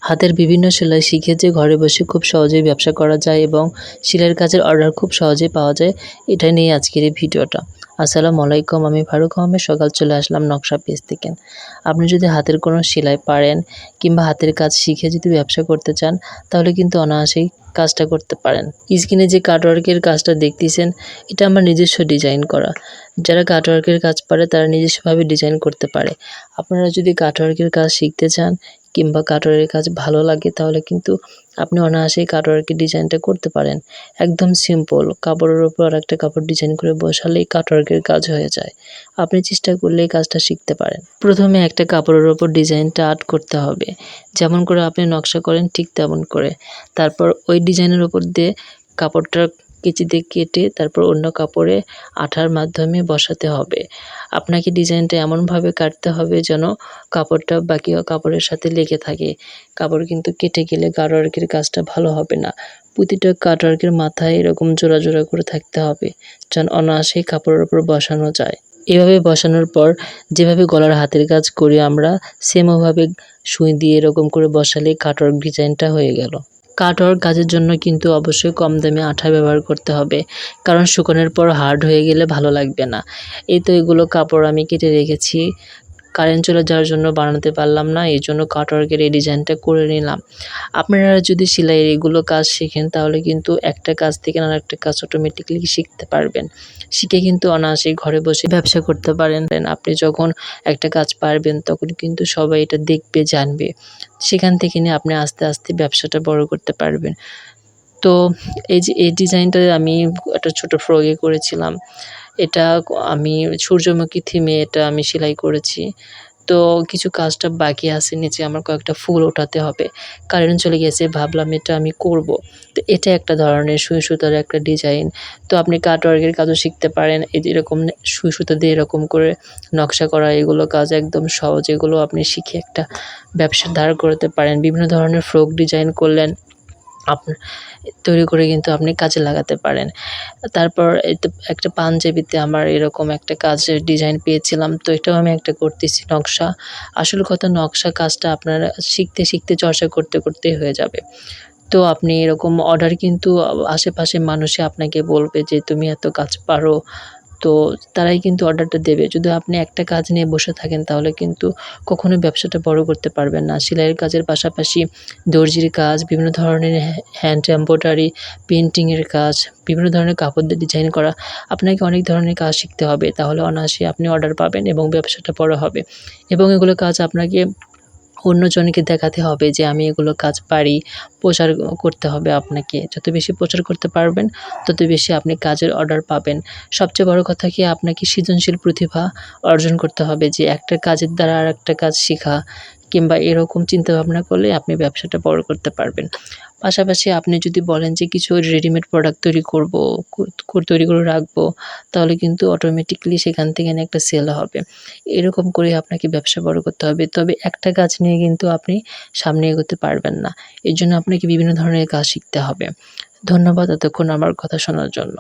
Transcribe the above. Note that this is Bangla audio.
হাতের বিভিন্ন সেলাই শিখে যে ঘরে বসে খুব সহজেই ব্যবসা করা যায় এবং সেলাইয়ের কাজের অর্ডার খুব সহজেই পাওয়া যায়, এটা নিয়ে আজকের এই ভিডিওটা। আসসালামু আলাইকুম, আমি ফারুক আহমেদ সকাল চলে আসলাম নকশা পেজ থেকে। আপনি যদি হাতের কোনো সেলাই পারেন কিংবা হাতের কাজ শিখে যদি ব্যবসা করতে চান, তাহলে কিন্তু অনায়াসেই কাজটা করতে পারেন। স্ক্রিনে যে কাটওয়ার্কের কাজটা দেখতেছেন, এটা আমার নিজস্ব ডিজাইন করা। যারা কাটওয়ার্কের কাজ পারে তারা নিজস্বভাবে ডিজাইন করতে পারে। আপনারা যদি কাটওয়ার্কের কাজ শিখতে চান কিংবা কাটওয়ারের কাজ ভালো লাগে, তাহলে কিন্তু আপনি অনায়াসেই কাটওয়ার্কের ডিজাইনটা করতে পারেন। একদম সিম্পল, কাপড়ের উপর আরেকটা কাপড় ডিজাইন করে বসালেই কাটওয়ার্কের কাজ হয়ে যায়। আপনি চেষ্টা করলেই কাজটা শিখতে পারেন। প্রথমে একটা কাপড়ের উপর ডিজাইনটা আর্ট করতে হবে, যেমন করে আপনি নকশা করেন ঠিক তেমন করে। তারপর ওই ডিজাইনের উপর দিয়ে কাপড়টা কেচি দিয়ে কেটে তারপর অন্য কাপড়ে আঠার মাধ্যমে বসাতে হবে। আপনাকে ডিজাইনটা এমনভাবে কাটতে হবে যেন কাপড়টা বাকি কাপড়ের সাথে লেগে থাকে। কাপড় কিন্তু কেটে গেলে কাটওয়ার্কের কাজটা ভালো হবে না। প্রতিটা কাটওয়ার্কের মাথায় এরকম জোড়া জোড়া করে থাকতে হবে, যেন অনায়াসেই কাপড়ের উপর বসানো যায়। এভাবে বসানোর পর যেভাবে গলার হাতের কাজ করি আমরা, সেম ওভাবে সুই দিয়ে এরকম করে বসালেই কাটওয়ার্ক ডিজাইনটা হয়ে গেল। কাটওয়ার্ক কাজের জন্য কিন্তু অবশ্যই কম দামে আঠা ব্যবহার করতে হবে, কারণ শুকানোর পর হার্ড হয়ে গেলে ভালো লাগবে না। এই তো এগুলো কাপড় আমি কেটে রেখেছি। কারেন্ট চলে যাওয়ার জন্য বানাতে পারলাম না, এই জন্য কাটওয়ার্কের এই ডিজাইনটা করে নিলাম। আপনারা যদি সেলাইয়ের এগুলো কাজ শিখেন, তাহলে কিন্তু একটা কাজ থেকে আরেকটা কাজ অটোমেটিক্যালি শিখতে পারবেন। শিখে কিন্তু অনায়াসেই ঘরে বসে ব্যবসা করতে পারেন। আপনি যখন একটা কাজ পারবেন, তখন কিন্তু সবাই এটা দেখবে, জানবে। সেখান থেকে নিয়ে আপনি আস্তে আস্তে ব্যবসাটা বড় করতে পারবেন। তো এই যে এই ডিজাইনটা আমি একটা ছোট ফ্রকে করেছিলাম। এটা আমি সূর্যমুখী থিমে এটা আমি সেলাই করেছি। তো কিছু কাজটা বাকি আছে, নিচে আমার কয়েকটা ফুল ওঠাতে হবে। কারেন্ট চলে গেছে, ভাবলাম এটা আমি করব। তো এটা একটা ধরনের সুই সুতার একটা ডিজাইন। তো আপনি কাটওয়ার্কের কাজও শিখতে পারেন। এই যে এরকম সুই সুতা দিয়ে এরকম করে নকশা করা, এগুলো কাজ একদম সহজ। এগুলো আপনি শিখে একটা ব্যবসা দাঁড় করাতে পারেন। বিভিন্ন ধরনের ফ্রক ডিজাইন করলেন, তৈরি করে কিন্তু আপনি কাজে লাগাতে পারেন। তারপর এইতো একটা পাঞ্জাবিতে আমার এরকম একটা কাজের ডিজাইন পেয়েছিলাম। তো এটাও আমি একটা করতেছি নকশা। আসল কথা, নকশা কাজটা আপনারা শিখতে, শিখতে চর্চা করতে, করতেই হয়ে যাবে। তো আপনি এরকম অর্ডার কিন্তু আশেপাশের মানুষে আপনাকে বলবে যে, "তুমি এত কাজ পারো।" তো তারাই কিন্তু অর্ডারটা দেবে। যদি আপনি একটা কাজ নিয়ে বসে থাকেন, তাহলে কিন্তু কখনোই ব্যবসাটা বড় করতে পারবেন না। সেলাইয়ের কাজের পাশাপাশি দর্জির কাজ, বিভিন্ন ধরনের হ্যান্ড এমব্রয়ডারি, পেইন্টিংয়ের কাজ, বিভিন্ন ধরনের কাপড় দিয়ে ডিজাইন করা, আপনাকে অনেক ধরনের কাজ শিখতে হবে। তাহলে অনায়াসেই আপনি অর্ডার পাবেন এবং ব্যবসাটা বড় হবে। এবং এগুলো কাজ আপনাকে অন্যজনকে দেখাতে হবে যে আমি এগুলো কাজ পারি। প্রচার করতে হবে আপনাকে। যত বেশি প্রচার করতে পারবেন, তত বেশি আপনি কাজের অর্ডার পাবেন। সবচেয়ে বড় কথা কি, আপনাকে সৃজনশীল প্রতিভা অর্জন করতে হবে, যে একটা কাজের দ্বারা আরেকটা কাজ শিখা কিংবা এরকম চিন্তাভাবনা করলে আপনি ব্যবসাটা বড় করতে পারবেন। পাশাপাশি আপনি যদি বলেন যে কিছু রেডিমেড প্রোডাক্ট তৈরি করব, তৈরি করে রাখবো, তাহলে কিন্তু অটোমেটিক্যালি সেখান থেকে একটা সেল হবে। এরকম করে আপনাকে ব্যবসা বড় করতে হবে। তবে একটা কাজ নিয়ে কিন্তু আপনি সামনে এগোতে পারবেন না। এর জন্য আপনাকে বিভিন্ন ধরনের কাজ শিখতে হবে। ধন্যবাদ এতক্ষণ আমার কথা শোনার জন্য।